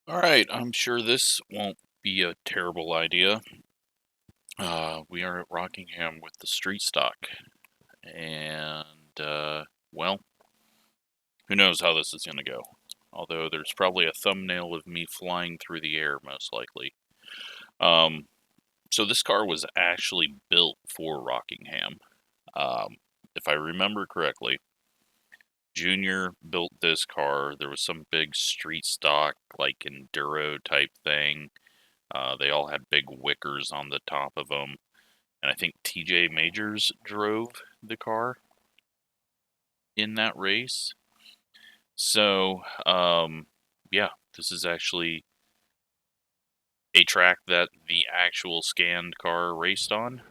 Alright, I'm sure this won't be a terrible idea. We are at Rockingham with the street stock, and, well, who knows how this is going to go. Although there's probably a thumbnail of me flying through the air, most likely. So this car was actually built for Rockingham. If I remember correctly, Junior built this car. There was some big street stock, like enduro type thing. They all had big wickers on the top of them. And I think TJ Majors drove the car in that race. So, yeah, this is actually a track that the actual scanned car raced on.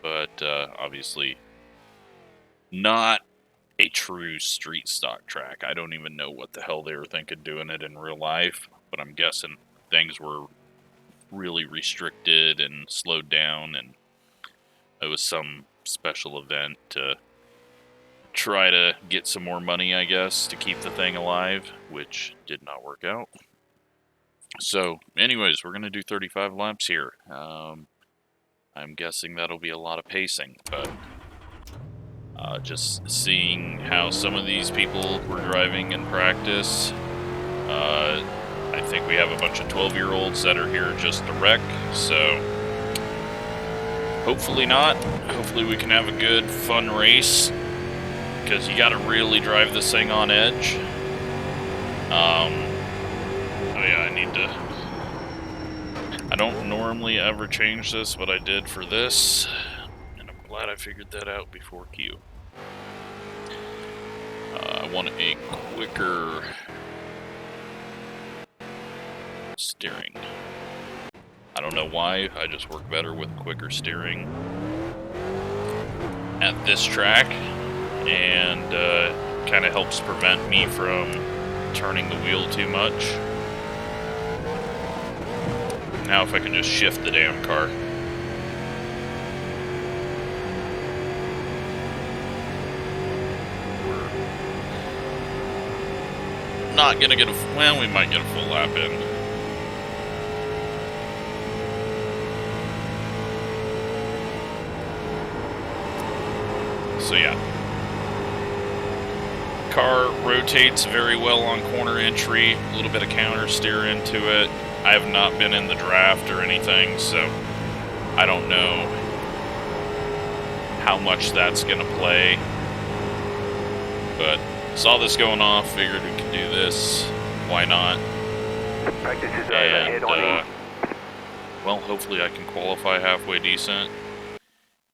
But, obviously, not a true street stock track. I don't even know what the hell they were thinking doing it in real life. But I'm guessing things were really restricted and slowed down, and it was some special event to try to get some more money, I guess, to keep the thing alive, which did not work out. So, anyways, we're going to do 35 laps here. I'm guessing that'll be a lot of pacing, but just seeing how some of these people were driving in practice, I think we have a bunch of 12-year-olds that are here just to wreck, so hopefully not. Hopefully we can have a good, fun race, because you got to really drive this thing on edge. Oh yeah, I need to... I don't normally ever change this, but I did for this, and I'm glad I figured that out before Q. I want a quicker steering. I don't know why, I just work better with quicker steering at this track, and kind of helps prevent me from turning the wheel too much. Now if I can just shift the damn car. We're not gonna get a... well, we might get a full lap in. So yeah. Car rotates very well on corner entry, a little bit of counter steer into it. I have not been in the draft or anything, so I don't know how much that's going to play. But saw this going off, figured we could do this. Why not? Practice is over. Head on in. Well, hopefully I can qualify halfway decent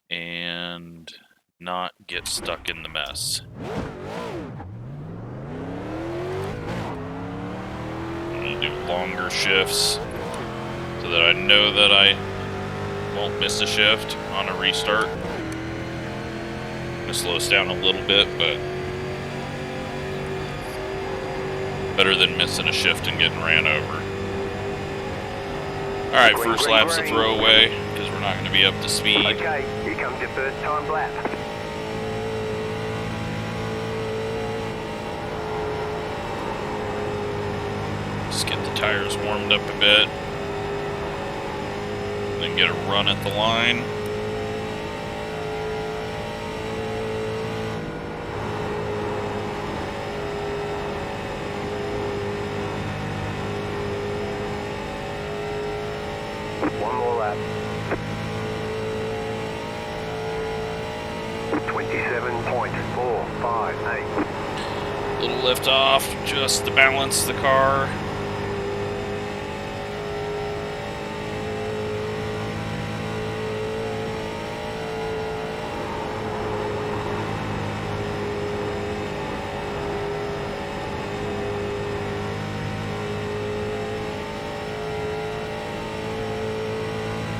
and not get stuck in the mess. Do longer shifts so that I know that I won't miss a shift on a restart. I'm gonna slow us down a little bit, but better than missing a shift and getting ran over. Alright, first lap's a throwaway because we're not going to be up to speed. Okay, here comes your first time lap. Just get the tires warmed up a bit, and then get a run at the line. One more lap. 27.458. Little lift off, just to balance the car.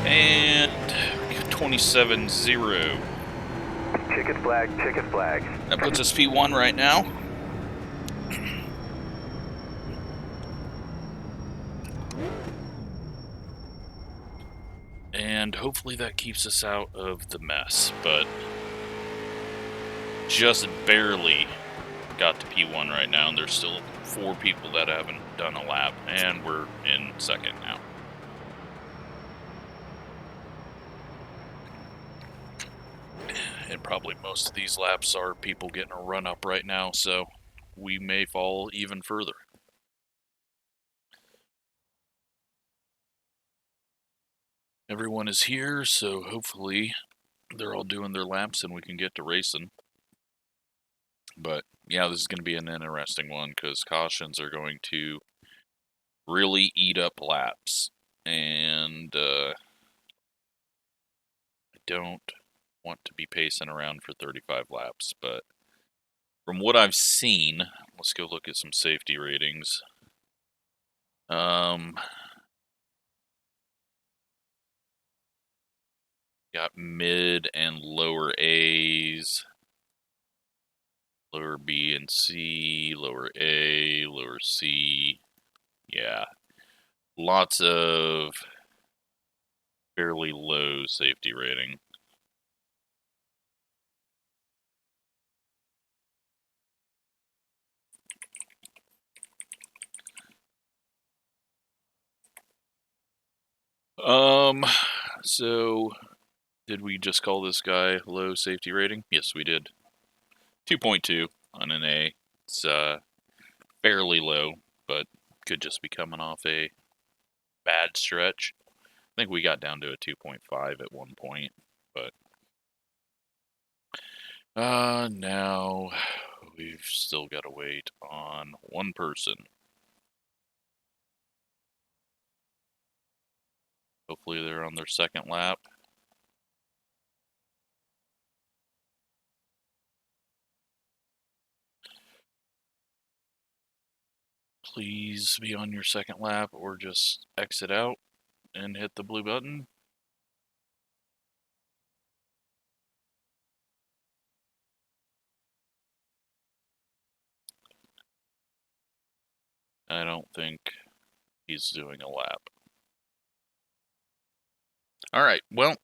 And 27.0. Checkered flag, checkered flag. That puts us P1 right now. And hopefully that keeps us out of the mess, but just barely got to P1 right now, and there's still 4 people that haven't done a lap, and we're in second now. And probably most of these laps are people getting a run up right now, so we may fall even further. Everyone is here, so hopefully they're all doing their laps and we can get to racing. But yeah, this is going to be an interesting one because cautions are going to really eat up laps. And I don't want to be pacing around for 35 laps, but from what I've seen, let's go look at some safety ratings. Got mid and lower A's, lower B and C, lower A, lower C. Yeah, lots of fairly low safety rating. So did we just call this guy low safety rating? Yes, we did. 2.2 on an A. It's fairly low, but could just be coming off a bad stretch. I think we got down to a 2.5 at one point, but now we've still got to wait on one person. Hopefully they're on their second lap. Please be on your second lap or just exit out and hit the blue button. I don't think he's doing a lap. Alright, well,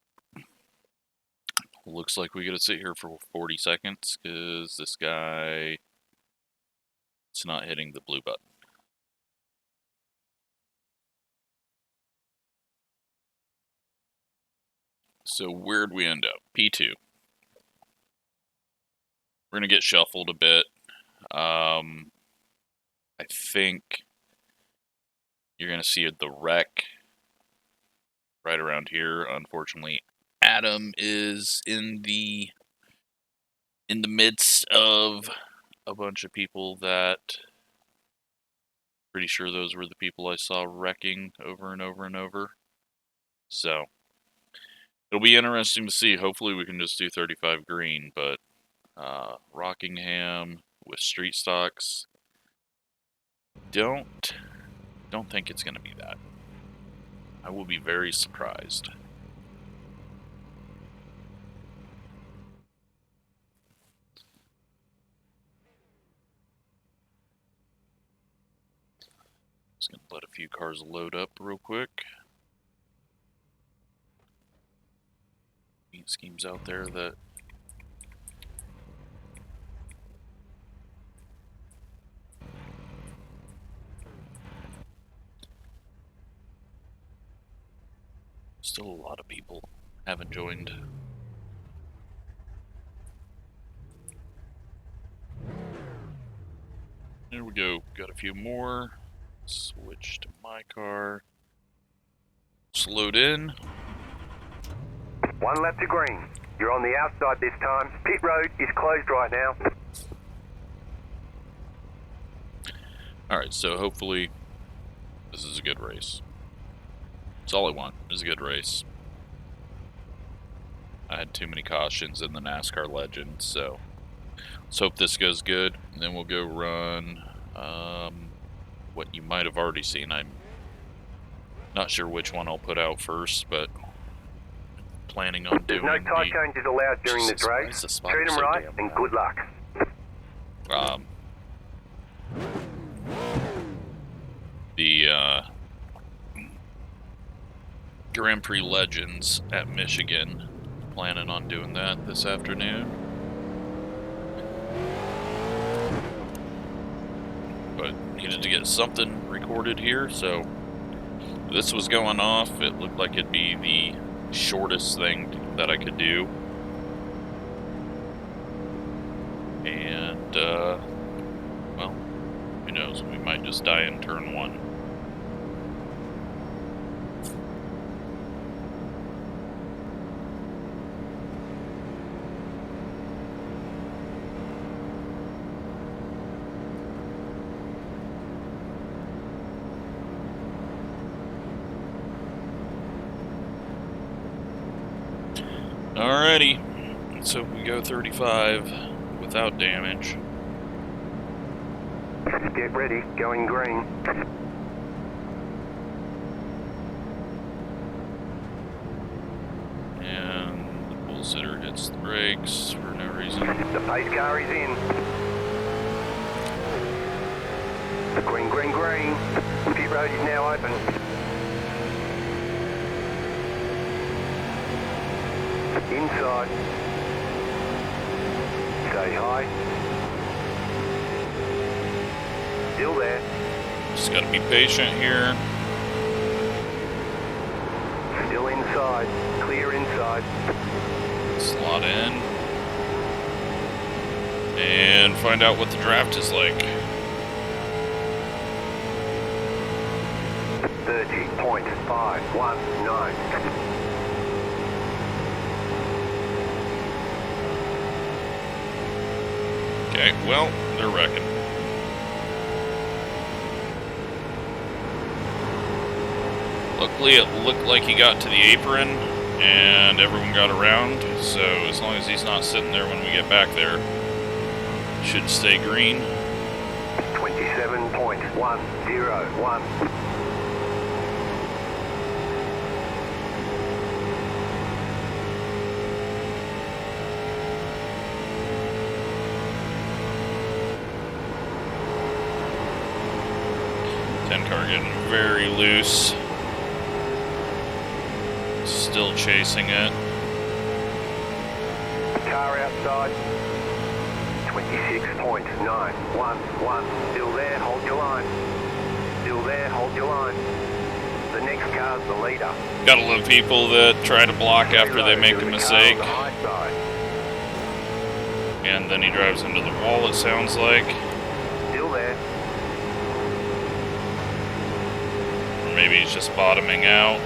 looks like we gotta sit here for 40 seconds because this guy is not hitting the blue button. So where'd we end up? P2. We're gonna get shuffled a bit. I think you're gonna see the wreck right around here. Unfortunately, Adam is in the midst of a bunch of people that pretty sure those were the people I saw wrecking over and over and over. So it'll be interesting to see. Hopefully we can just do 35 green, but Rockingham with street stocks, don't think it's gonna be that. I will be very surprised. Just gonna let a few cars load up real quick. Paint schemes out there that still a lot of people haven't joined. There we go. Got a few more. Switch to my car. Slowed in. 1 lap to green. You're on the outside this time. Pit road is closed right now. Alright, so hopefully this is a good race. That's all I want, is a good race. I had too many cautions in the NASCAR Legends, so let's hope this goes good. And then we'll go run what you might have already seen. I'm not sure which one I'll put out first, but planning on doing There's no tire changes allowed during this race. Treat them right and good luck. The Grand Prix Legends at Michigan. Planning on doing that this afternoon. needed to get something recorded here, so this was going off. It looked like it'd be the shortest thing that I could do. And, well, who knows, we might just die in turn 1. Alrighty, so we go 35 without damage. Get ready, going green. And the bull sitter hits the brakes for no reason. The pace car is in. Green, green, green. Pit road is now open. Inside. Stay high. Still there. Just gotta be patient here. Still inside. Clear inside. Slot in. And find out what the draft is like. 30.519. Okay, well, they're wrecking. Luckily, it looked like he got to the apron, and everyone got around, so as long as he's not sitting there when we get back there, should stay green. 27.101. Car getting very loose. Still chasing it. Car outside. 26.911. Still there, hold your line. Still there, hold your line. The next car's the leader. Gotta love people that try to block after they make a mistake. And then he drives into the wall, it sounds like. Still there. Maybe he's just bottoming out.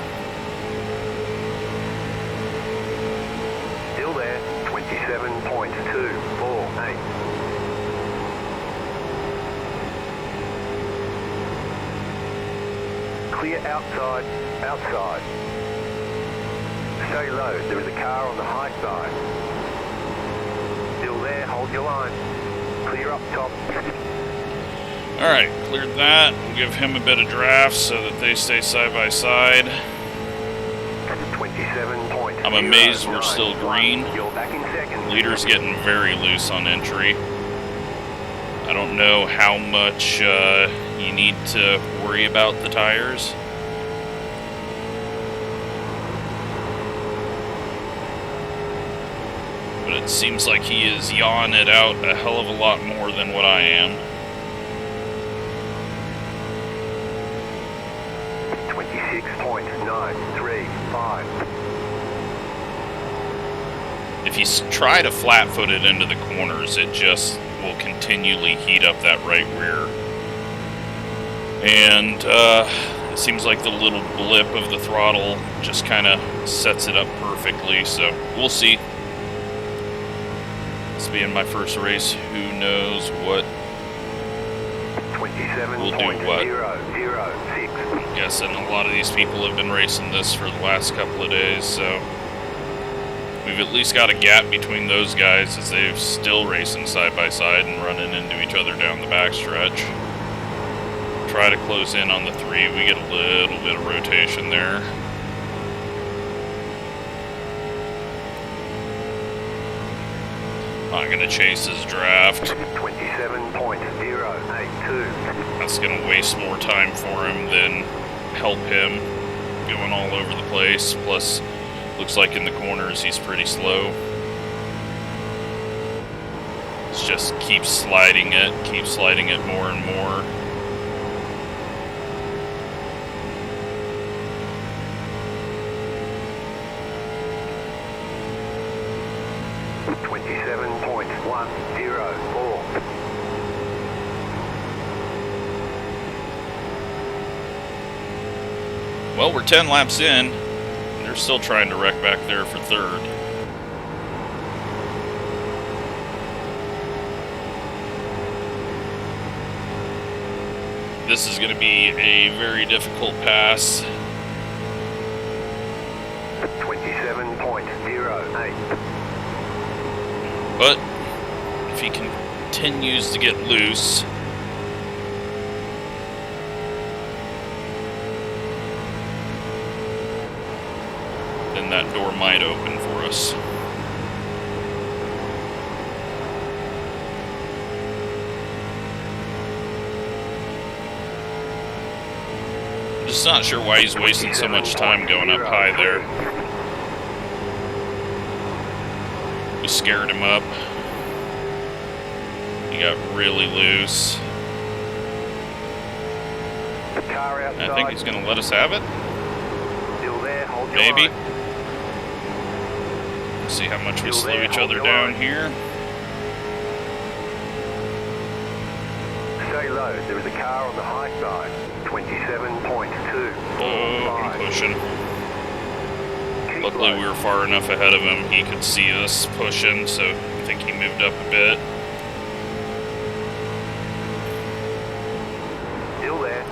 Still there, 27.248. Clear outside, outside. Stay low, there is a car on the high side. Still there, hold your line. Clear up top. Alright, cleared that. We'll give him a bit of draft so that they stay side by side. 27. I'm amazed we're still green. You're back in second. Leader's getting very loose on entry. I don't know how much you need to worry about the tires. But it seems like he is yawing it out a hell of a lot more than what I am. 26.935. If you try to flat-foot it into the corners, it just will continually heat up that right rear. And it seems like the little blip of the throttle just kind of sets it up perfectly, so we'll see. This being my first race, who knows what we'll do what. 27.006. I'm guessing a lot of these people have been racing this for the last couple of days, so we've at least got a gap between those guys as they're still racing side by side and running into each other down the backstretch. Try to close in on the 3. We get a little bit of rotation there. Not going to chase his draft. 27.082. That's going to waste more time for him than help him, going all over the place. Plus, looks like in the corners he's pretty slow. It's just keep sliding it more and more. Well, we're 10 laps in. They're still trying to wreck back there for third. This is going to be a very difficult pass. 27.08. But if he continues to get loose, then that door might open for us. I'm just not sure why he's wasting so much time going up high there. We scared him up. He got really loose. I think he's going to let us have it. Maybe. Let's see how much we slow each other down here. Stay low. There is a car on the high side. 27.2. Oh, I'm pushing. Luckily we were far enough ahead of him he could see us pushing, so I think he moved up a bit. Still there.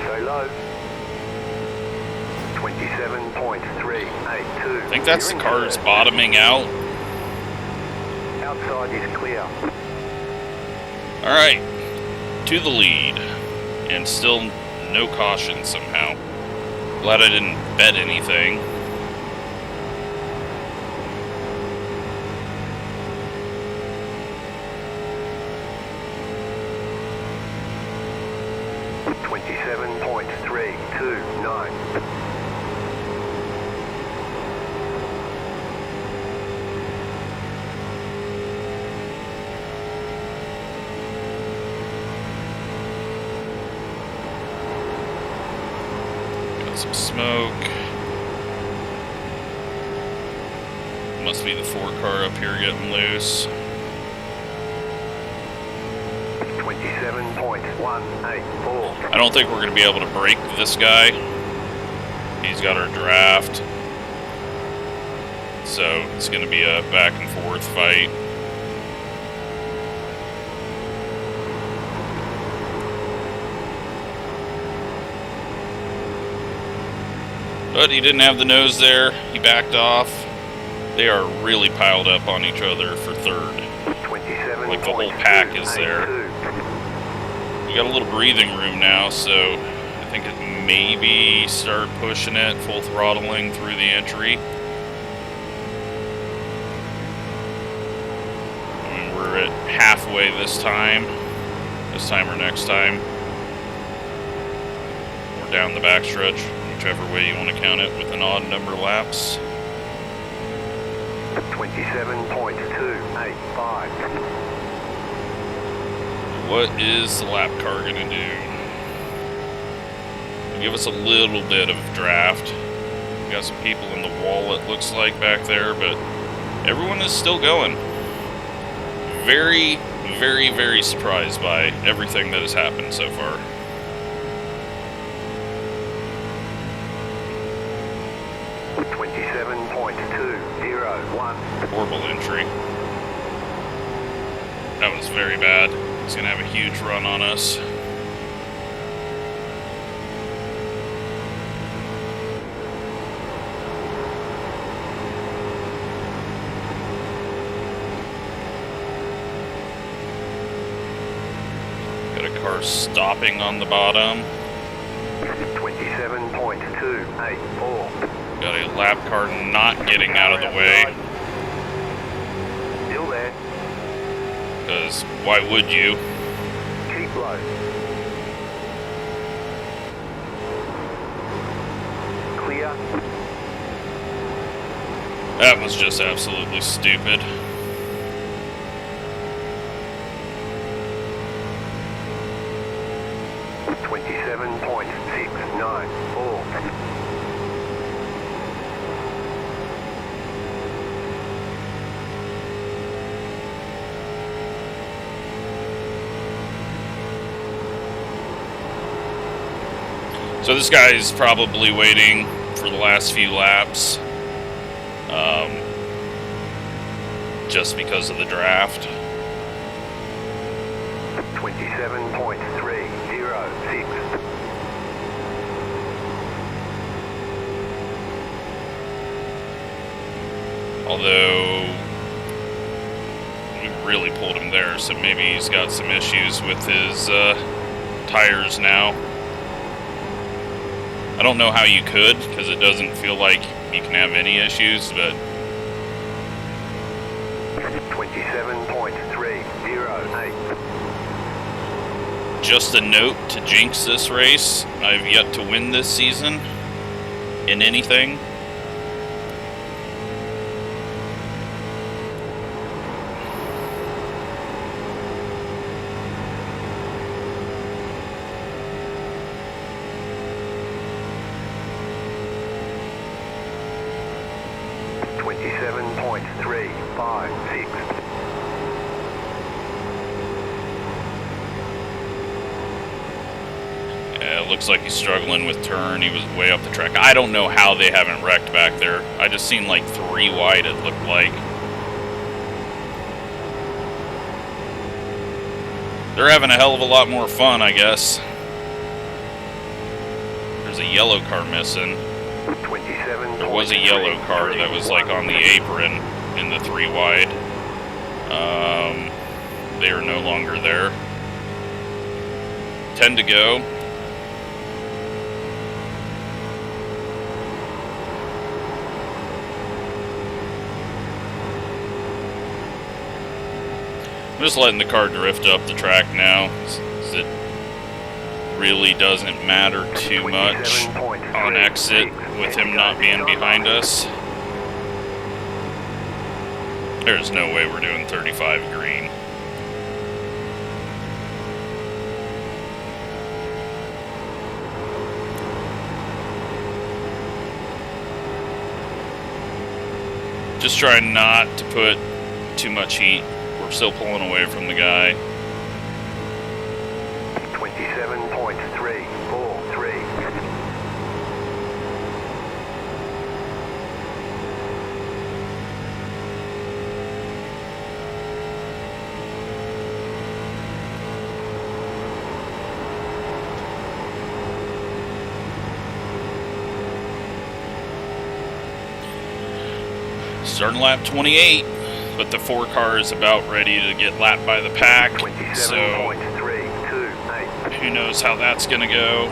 Stay low. 27.382. I think that's the car's bottoming out. Outside is clear. Alright, to the lead. And still no caution somehow. Glad I didn't bet anything. Some smoke. Must be the 4 car up here getting loose. 27.184. I don't think we're going to be able to break this guy. He's got our draft. So it's going to be a back and forth fight. But he didn't have the nose there. He backed off. They are really piled up on each other for third. Like the whole pack is there. We got a little breathing room now, so I think it maybe start pushing it, full throttling through the entry. I mean, we're at halfway this time or next time. We're down the backstretch. Whichever way you want to count it, with an odd number of laps. 27.285. What is the lap car going to do? Give us a little bit of draft. We got some people in the wall, it looks like, back there, but everyone is still going. Very, very, very surprised by everything that has happened so far. Horrible entry. That was very bad. He's going to have a huge run on us. Got a car stopping on the bottom. 27.284. Got a lap car not getting out of the way. Still there. Because why would you? Keep low. Clear. That was just absolutely stupid. So this guy's probably waiting for the last few laps, just because of the draft. 27.306. Although we really pulled him there, so maybe he's got some issues with his tires now. I don't know how you could, because it doesn't feel like you can have any issues, but 27.308. just a note to jinx this race, I've yet to win this season in anything. Looks like he's struggling with turn. He was way up the track. I don't know how they haven't wrecked back there. I just seen like 3 wide, it looked like. They're having a hell of a lot more fun, I guess. There's a yellow car missing. There was a yellow car that was like on the apron in the 3 wide. They are no longer there. 10 to go. I'm just letting the car drift up the track now, because it really doesn't matter too much on exit with him not being behind us. There's no way we're doing 35 green. Just trying not to put too much heat. Still pulling away from the guy. 27.343. Starting lap 28. But the 4 car is about ready to get lapped by the pack, so who knows how that's going to go.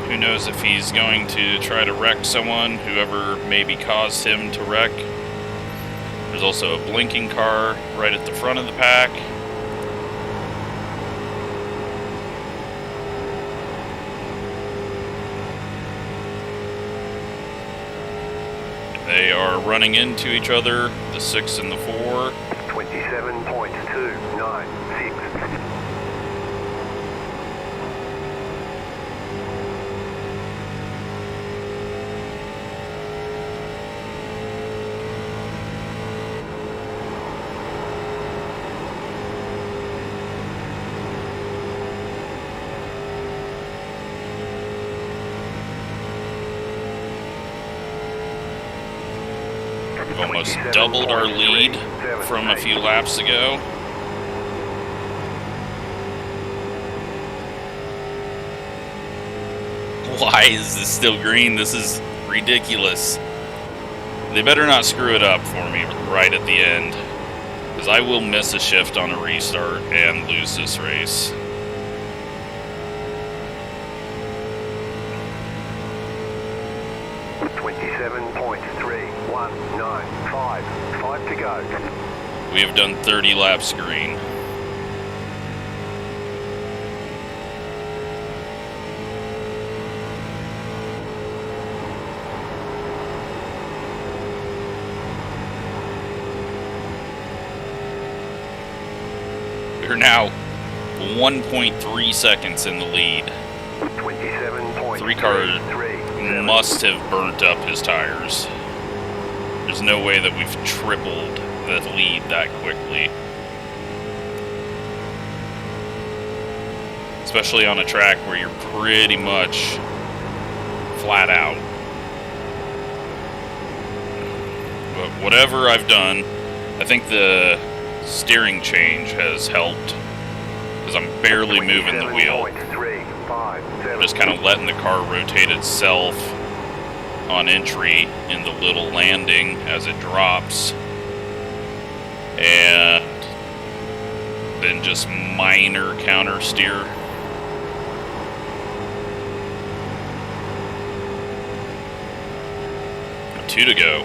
Who knows if he's going to try to wreck someone, whoever maybe caused him to wreck. There's also a blinking car right at the front of the pack. They are running into each other, the 6 and the 4. 27.296. We've almost doubled our lead from a few laps ago. Why is this still green? This is ridiculous. They better not screw it up for me right at the end, because I will miss a shift on a restart and lose this race. Five to go. We have done 30 laps green. We're now 1.3 seconds in the lead. 3 cars must have burnt up his tires. There's no way that we've tripled the lead that quickly. Especially on a track where you're pretty much flat out. But whatever I've done, I think the steering change has helped, because I'm barely moving the wheel. Just kind of letting the car rotate itself on entry in the little landing as it drops. And then just minor counter steer. Two to go.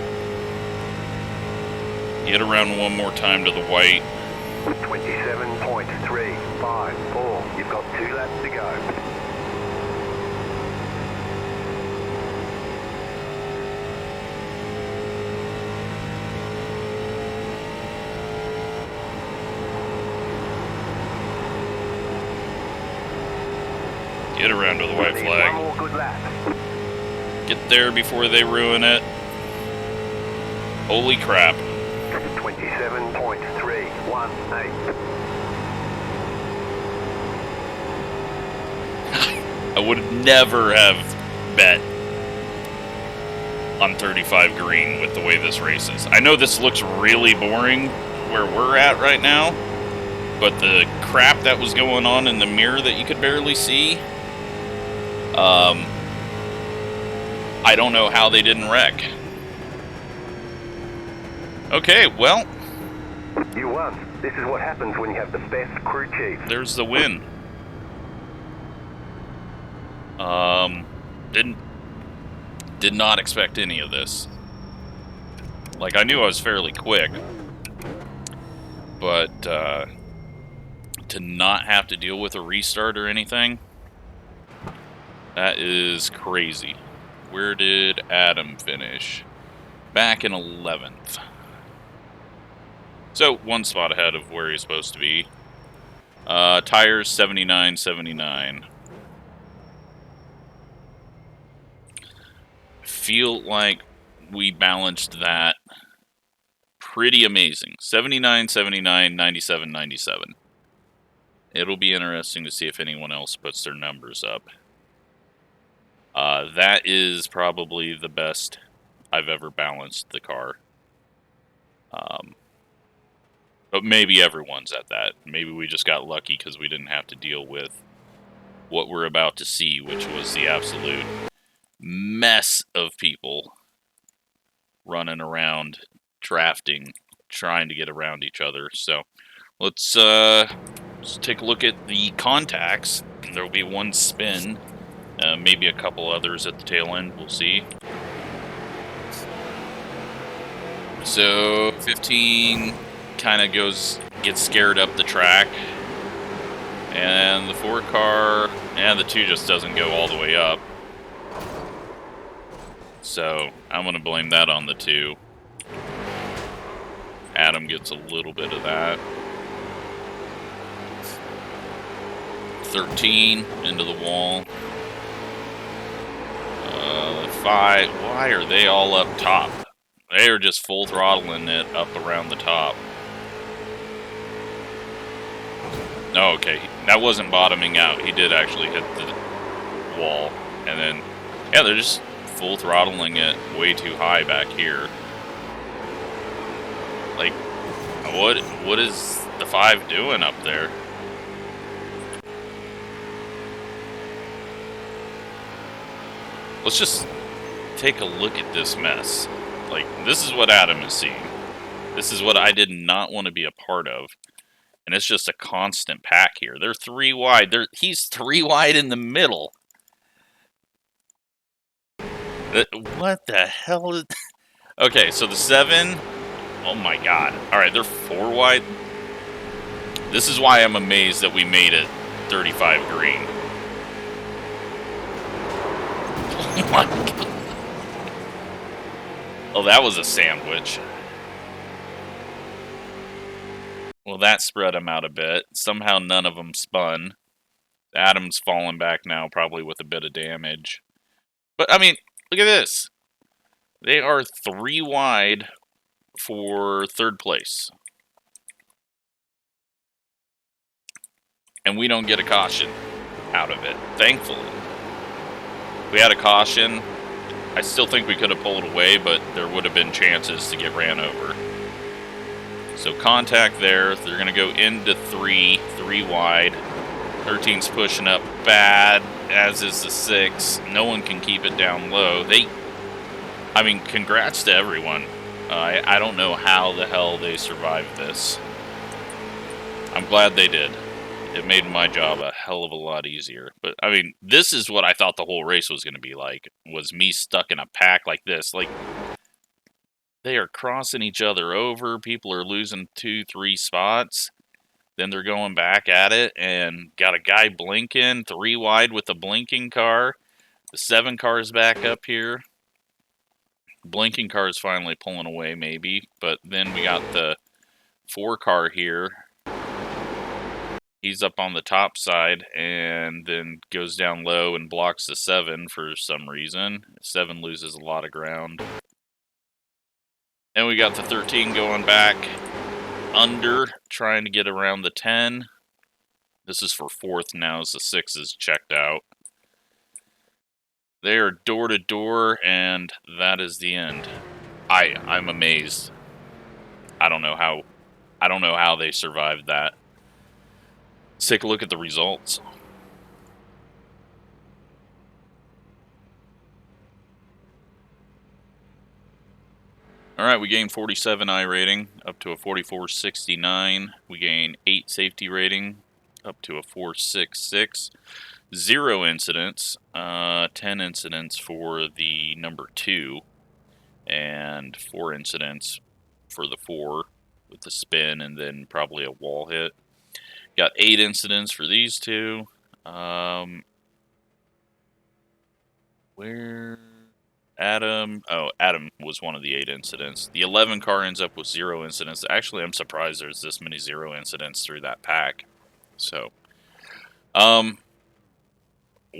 Get around one more time to the white. 27.354. You've got 2 laps to go. Get around to the white flag. One more good lap. Get there before they ruin it. Holy crap. 27.318. I would never have bet on 35 green with the way this races. I know this looks really boring where we're at right now, but the crap that was going on in the mirror that you could barely see, I don't know how they didn't wreck. Okay, well, You won. This is what happens when you have the best crew chief. there's the win. Did not expect any of this. Like, I knew I was fairly quick, but to not have to deal with a restart or anything, that is crazy. Where did Adam finish? Back in 11th. So, one spot ahead of where he's supposed to be. Tires 79.79. Feel like we balanced that pretty amazing. 79.79, 97.97. It'll be interesting to see if anyone else puts their numbers up. That is probably the best I've ever balanced the car. But maybe everyone's at that. Maybe we just got lucky because we didn't have to deal with what we're about to see, which was the absolute mess of people running around, drafting, trying to get around each other. So let's take a look at the contacts. There will be one spin, maybe a couple others at the tail end. We'll see. So 15 kind of gets scared up the track, and the 4 car and the 2 just doesn't go all the way up. So I'm going to blame that on the 2. Adam gets a little bit of that. 13 into the wall. 5. Why are they all up top? They are just full throttling it up around the top. Oh, okay. That wasn't bottoming out. He did actually hit the wall. And then, yeah, they're just full throttling it way too high back here. Like, what is the 5 doing up there? Let's just take a look at this mess. Like, this is what Adam is seeing. This is what I did not want to be a part of. And it's just a constant pack here. They're 3 wide. He's 3 wide in the middle. What the hell is... Okay, so the 7... Oh my god. Alright, they're 4 wide. This is why I'm amazed that we made it 35 green. Oh my god. Oh, that was a sandwich. Well, that spread them out a bit. Somehow none of them spun. Adam's falling back now, probably with a bit of damage. But, I mean, look at this. They are 3 wide for 3rd place. And we don't get a caution out of it, thankfully. We had a caution. I still think we could have pulled away, but there would have been chances to get ran over. So contact there. They're going to go into 3 wide. 13's pushing up bad, as is the 6. No one can keep it down low. I mean, congrats to everyone. I don't know how the hell they survived this. I'm glad they did. It made my job a hell of a lot easier. But, I mean, this is what I thought the whole race was going to be like, was me stuck in a pack like this. Like, they are crossing each other over. People are losing 2, 3 spots. Then they're going back at it and got a guy blinking, 3 wide with a blinking car. The 7 car's back up here. Blinking car is finally pulling away, maybe. But then we got the 4 car here. He's up on the top side and then goes down low and blocks the 7 for some reason. 7 loses a lot of ground. And we got the 13 going back under, trying to get around the 10. This is for 4th now as the 6 is checked out. They are door to door, and that is the end. I'm amazed. I don't know how they survived that. Let's take a look at the results. Alright, we gained 47 iRating, up to a 4469. We gained 8 safety rating, up to a 466. 0 incidents, 10 incidents for the number 2, and 4 incidents for the 4 with the spin and then probably a wall hit. Got 8 incidents for these 2. Where Adam? Oh, Adam was one of the 8 incidents. The 11 car ends up with 0 incidents. Actually, I'm surprised there's this many 0 incidents through that pack. So,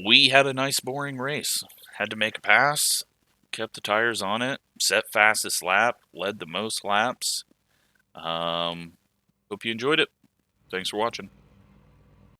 we had a nice boring race. Had to make a pass, kept the tires on it, set fastest lap, led the most laps. Hope you enjoyed it. Thanks for watching.